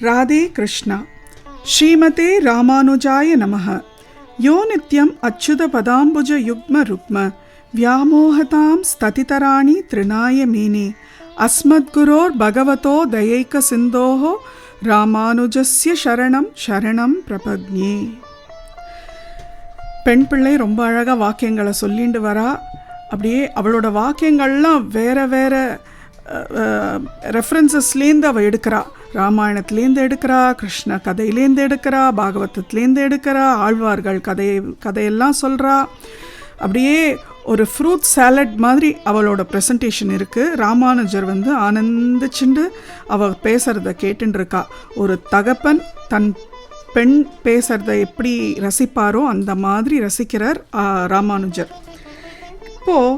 ராதே கிருஷ்ணா. ஸ்ரீமதே ராமானுஜாய நமஹ. யோ நித்யம் அச்சுத பதாம்புஜ யுக்ம ருக்ம வியாமோகதாம் ஸ்ததிதராணி த்ரிநாய மேனே அஸ்மத்குரோர் பகவதோ தயைக சிந்தோஹோ ராமானுஜஸ்ய சரணம் சரணம் பிரபத்யே. பெண் பிள்ளை ரொம்ப அழகாக வாக்கியங்களை சொல்லிட்டு வரா. அப்படியே அவளோட வாக்கியங்கள்லாம் வேறு வேறு ரெஃபரன்சஸ்லேருந்து அவள் எடுக்கிறா. ராமாயணத்துலேருந்து எடுக்கிறா, கிருஷ்ண கதையிலேருந்து எடுக்கிறா, பாகவதத்துலேருந்து எடுக்கிறா, ஆழ்வார்கள் கதையெல்லாம் சொல்கிறா. அப்படியே ஒரு ஃப்ரூட் சாலட் மாதிரி அவளோட ப்ரெசன்டேஷன் இருக்குது. ராமானுஜர் ஆனந்திச்சுண்டு அவள் பேசுகிறத கேட்டுருக்கா. ஒரு தகப்பன் தன் பெண் பேசுகிறத எப்படி ரசிப்பாரோ அந்த மாதிரி ரசிக்கிறார் ராமானுஜர். இப்போது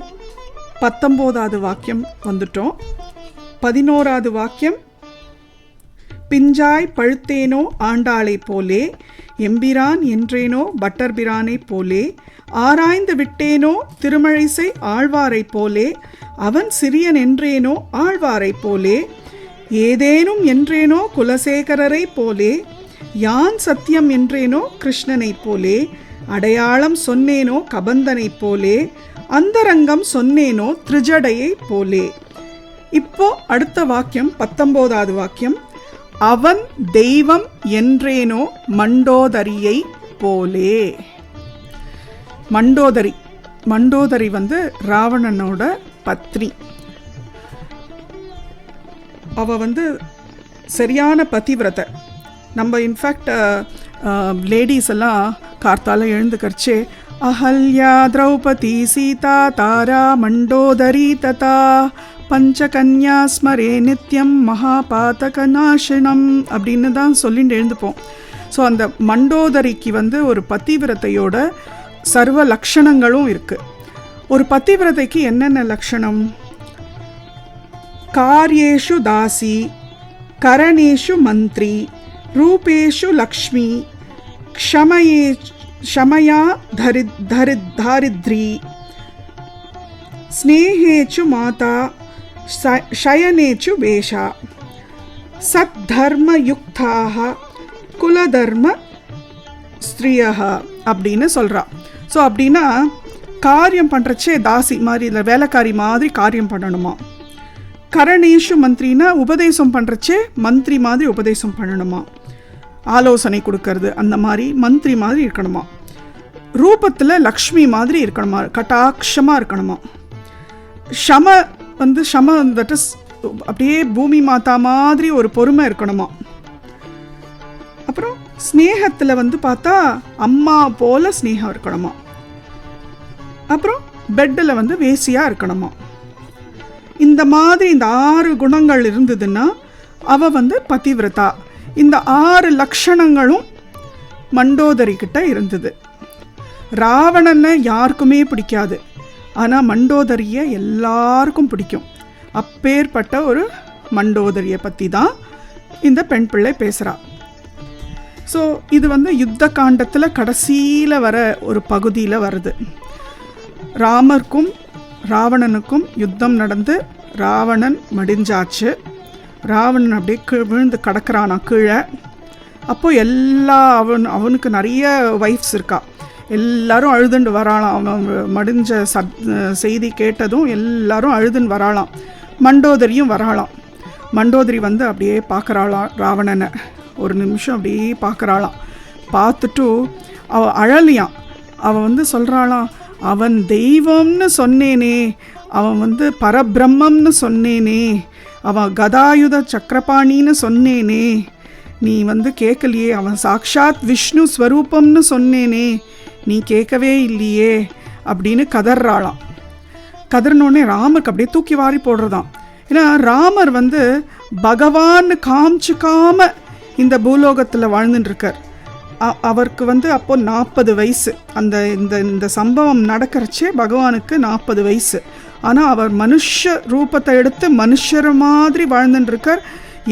19வது வாக்கியம் வந்துட்டோம். 11வது வாக்கியம், பிஞ்சாய் பழுத்தேனோ ஆண்டாளை போலே, எம்பிரான் என்றேனோ பட்டர்பிரானை போலே, ஆராய்ந்து விட்டேனோ திருமழிசை ஆழ்வாரை போலே, அவன் சிறியன் என்றேனோ ஆழ்வாரை போலே, ஏதேனும் என்றேனோ குலசேகரரை போலே, யான் சத்தியம் என்றேனோ கிருஷ்ணனை போலே, அடையாளம் சொன்னேனோ கபந்தனை போலே, அந்தரங்கம் சொன்னேனோ திரிஜடையை போலே. இப்போ அடுத்த வாக்கியம் 19வது வாக்கியம், அவன் தெய்வம் என்றேனோ மண்டோதரியை போலே. மண்டோதரி ராவணனோட பத்னி. அவ சரியான பதிவிரதை. நம்ம இன்ஃபேக்ட் லேடிஸ் எல்லாம் கார்த்தால எழுந்துக்கரிச்சே அஹல்யா திரௌபதி சீதா தாரா மண்டோதரி ததா பஞ்சகன்யா ஸ்மரே நித்யம் மகாபாதகநாசினம் அப்படின்னு தான் சொல்லிட்டு எழுந்துப்போம். ஸோ அந்த மண்டோதரிக்கு ஒரு பதிவிரதையோட சர்வ லக்ஷணங்களும் இருக்குது. ஒரு பதிவிரதைக்கு என்னென்ன லக்ஷணம்? காரியேஷு தாசி, கரணேஷு மந்திரி, ரூபேஷு லக்ஷ்மி, க்ஷமயா தாரித்ரி, ஸ்நேகேச்சு மாதா, ஷயனேச்சு வேஷா, சத்தர்மயுக்தாக குலதர்ம ஸ்திரியா அப்படின்னு சொல்கிறா. ஸோ அப்படின்னா காரியம் பண்ணுறச்சே தாசி மாதிரி இல்லை, வேலைக்காரி மாதிரி காரியம் பண்ணணுமா. கரணேஷு மந்திரினா உபதேசம் பண்ணுறச்சே மந்திரி மாதிரி உபதேசம் பண்ணணுமா, ஆலோசனை கொடுக்கறது அந்த மாதிரி மந்திரி மாதிரி இருக்கணுமா. ரூபத்தில் லக்ஷ்மி மாதிரி இருக்கணுமா, கட்டாட்சமாக இருக்கணுமா. ஷம தட் இஸ் அப்படியே பூமி மாதா மாதிரி ஒரு பொறுமை இருக்கணுமா. அப்புறம் ஸ்னேகத்தில் பார்த்தா அம்மா போல ஸ்னேகம் இருக்கணுமா. அப்புறம் பெட்டில் வேசியாக இருக்கணுமா. இந்த மாதிரி இந்த 6 குணங்கள் இருந்ததுன்னா அவ பதிவிரதா. இந்த 6 லக்ஷணங்களும் மண்டோதரி கிட்ட இருந்தது. ராவணனை யாருக்குமே பிடிக்காது, ஆனால் மண்டோதரியை எல்லாருக்கும் பிடிக்கும். அப்பேற்பட்ட ஒரு மண்டோதரியை பற்றி தான் இந்த பெண் பிள்ளை பேசுகிறா. ஸோ இது யுத்த காண்டத்தில் கடைசியில் வர ஒரு பகுதியில் வருது. ராமருக்கும் ராவணனுக்கும் யுத்தம் நடந்து ராவணன் மடிஞ்சாச்சு. ராவணன் அப்படியே விழுந்து கிடக்கிறானா கீழே. அப்போது அவனுக்கு நிறைய வைஃப்ஸ் இருக்கா. எல்லாரும் அழுதுண்டு வராளாம். அவன் மடிஞ்ச செய்தி கேட்டதும் எல்லாரும் அழுதுன்னு வராளாம். மண்டோதரியும் வராளாம். மண்டோதரி அப்படியே பார்க்குறாளாம் ராவணனை. ஒரு நிமிஷம் அப்படியே பார்க்குறாளாம். பார்த்துட்டு அவள் அழலியாம். அவன் சொல்கிறாளாம், அவன் தெய்வம்னு சொன்னேனே, அவன் பரபிரம்மம்னு சொன்னேனே, அவன் கதாயுத சக்கரபாணின்னு சொன்னேனே, நீ கேட்கலையே, அவன் சாக்ஷாத் விஷ்ணு ஸ்வரூபம்னு சொன்னேனே, நீ கேட்கவே இல்லையே அப்படின்னு கதறாளாம். கதறினோடனே ராமருக்கு அப்படியே தூக்கி வாரி போடுறதாம். ஏன்னா ராமர் பகவான்னு காமிச்சுக்காம இந்த பூலோகத்தில் வாழ்ந்துட்டுருக்கார். அவருக்கு அப்போது 40 வயசு. இந்த சம்பவம் நடக்கிறச்சே பகவானுக்கு 40 வயசு. ஆனால் அவர் மனுஷ ரூபத்தை எடுத்து மனுஷரை மாதிரி வாழ்ந்துட்டுருக்கார்.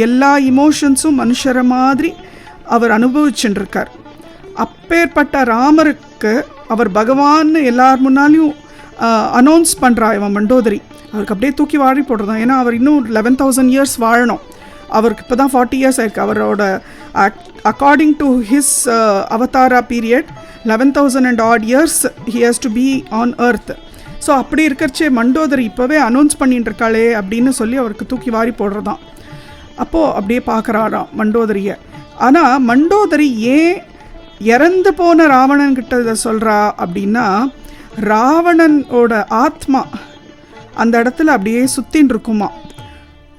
எல்லா இமோஷன்ஸும் மனுஷரை மாதிரி அவர் அனுபவிச்சுட்டுருக்கார். அப்பேற்பட்ட ராமருக்கு அவர் பகவான்னு எல்லார் முன்னாலையும் அனௌன்ஸ் பண்ணுறா இவன் மண்டோதரி. அவருக்கு அப்படியே தூக்கி வாரி போடுறதான். ஏன்னா அவர் இன்னும் 11,000 years வாழணும். அவருக்கு இப்போ தான் 40 years ஆயிருக்கு. அவரோட according to his அவதாரா period 11,000 and odd years he has to be on earth. So அப்படி இருக்கிறச்சே மண்டோதரி இப்போவே அனௌன்ஸ் பண்ணிட்டு இருக்காளே அப்படின்னு சொல்லி அவருக்கு தூக்கி வாரி போடுறதான். அப்போது அப்படியே பார்க்குறாராம் மண்டோதரியை. ஆனால் மண்டோதரி ஏன் இறந்து போன ராவணன்கிட்ட இதை சொல்கிறா அப்படின்னா, ராவணனோட ஆத்மா அந்த இடத்துல அப்படியே சுற்றின்னு இருக்குமா,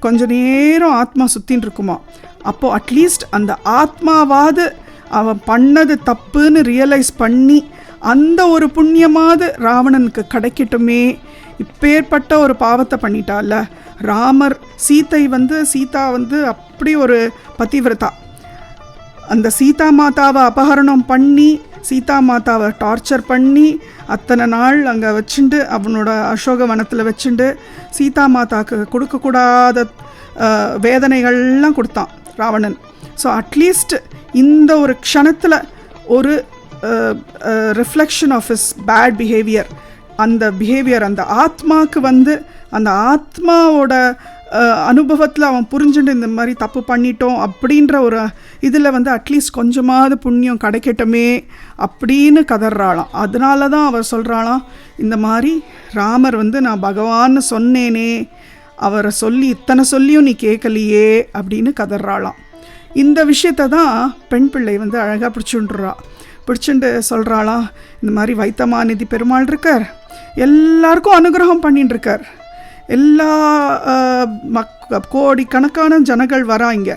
கொஞ்ச நேரம் ஆத்மா சுற்றின்னு இருக்குமா. அப்போது அட்லீஸ்ட் அந்த ஆத்மாவாது அவன் பண்ணது தப்புன்னு ரியலைஸ் பண்ணி அந்த ஒரு புண்ணியமாவது ராவணனுக்கு கிடைக்கட்டுமே. இப்பேற்பட்ட ஒரு பாவத்தை பண்ணிட்டால ராமர். சீதா வந்து அப்படி ஒரு பதிவிரதா. அந்த சீதா மாதாவை அபகரணம் பண்ணி சீதா மாதாவை டார்ச்சர் பண்ணி அத்தனை நாள் அங்கே வச்சுண்டு அவனோட அசோக வனத்தில் வச்சுண்டு சீதா மாதாவுக்கு கொடுக்கக்கூடாத வேதனைகள்லாம் கொடுத்தான் ராவணன். ஸோ அட்லீஸ்ட் இந்த ஒரு க்ஷணத்தில் ஒரு reflection of his bad behaviour, அந்த பிஹேவியர் அந்த ஆத்மாவுக்கு வந்து அந்த ஆத்மாவோட அனுபவத்தில் அவன் புரிஞ்சுட்டு இந்த மாதிரி தப்பு பண்ணிட்டோம் அப்படின்ற ஒரு இதில் வந்து அட்லீஸ்ட் கொஞ்சமாவது புண்ணியம் கிடைக்கட்டுமே அப்படின்னு கதறாளாம். அதனால தான் அவர் சொல்கிறாளாம், இந்த மாதிரி ராமர் வந்து நான் பகவான்னு சொன்னேனே, அவரை சொல்லி இத்தனை சொல்லியும் நீ கேட்கலையே அப்படின்னு கதறாளாம். இந்த விஷயத்தை தான் பெண் பிள்ளை வந்து அழகாக பிடிச்சுட்டு சொல்கிறாளாம், இந்த மாதிரி வைத்தமாநிதி பெருமாள் இருக்கார், எல்லாருக்கும் அனுகிரகம் பண்ணின்னு இருக்கார், எல்லா கோடிக்கணக்கான ஜனங்கள் வராங்க,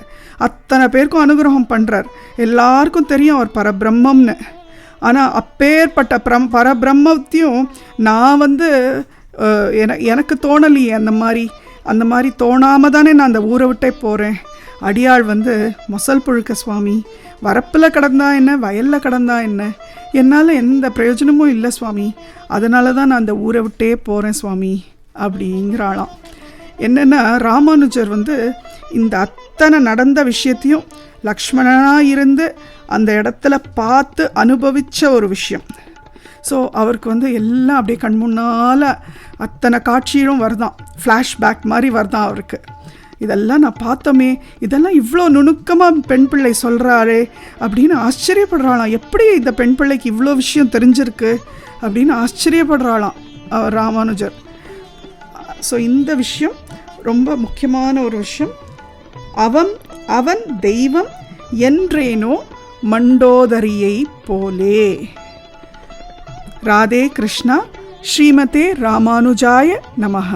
அத்தனை பேருக்கும் அனுகிரகம் பண்ணுறார், எல்லாருக்கும் தெரியும் அவர் பரபிரம்மம்னு. ஆனால் அப்பேற்பட்ட பரபிரம்மத்தையும் நான் வந்து எனக்கு தோணலையே, அந்த மாதிரி தோணாமல் தானே நான் அந்த ஊரை விட்டே போகிறேன். அடியாள் வந்து மொசல் புழுக்க சுவாமி, வரப்பில் கிடந்தா என்ன, வயலில் கிடந்தா என்ன, என்னால் எந்த பிரயோஜனமும் இல்லை சுவாமி, அதனால தான் நான் அந்த ஊரை விட்டே போகிறேன் சுவாமி அப்படிங்கிறாளாம். என்னென்னா ராமானுஜர் வந்து இந்த அத்தனை நடந்த விஷயத்தையும் லக்ஷ்மணனாக இருந்து அந்த இடத்துல பார்த்து அனுபவித்த ஒரு விஷயம். ஸோ அவருக்கு வந்து எல்லாம் அப்படியே கண் முன்னால் அத்தனை காட்சியும் வருதான், ஃப்ளாஷ்பேக் மாதிரி வருதான் அவருக்கு. இதெல்லாம் நான் பார்த்தோமே, இதெல்லாம் இவ்வளோ நுணுக்கமாக பெண் பிள்ளை சொல்கிறாரே அப்படின்னு ஆச்சரியப்படுறாளாம். எப்படி இந்த பெண் பிள்ளைக்கு இவ்வளோ விஷயம் தெரிஞ்சிருக்கு அப்படின்னு ஆச்சரியப்படுறாளாம் ராமானுஜர். ஸோ இந்த விஷயம் ரொம்ப முக்கியமான ஒரு விஷயம். அவன் தெய்வம் என்றேனோ மண்டோதரியை போலே. ராதே கிருஷ்ணா. ஸ்ரீமதே ராமானுஜாய நமஹ.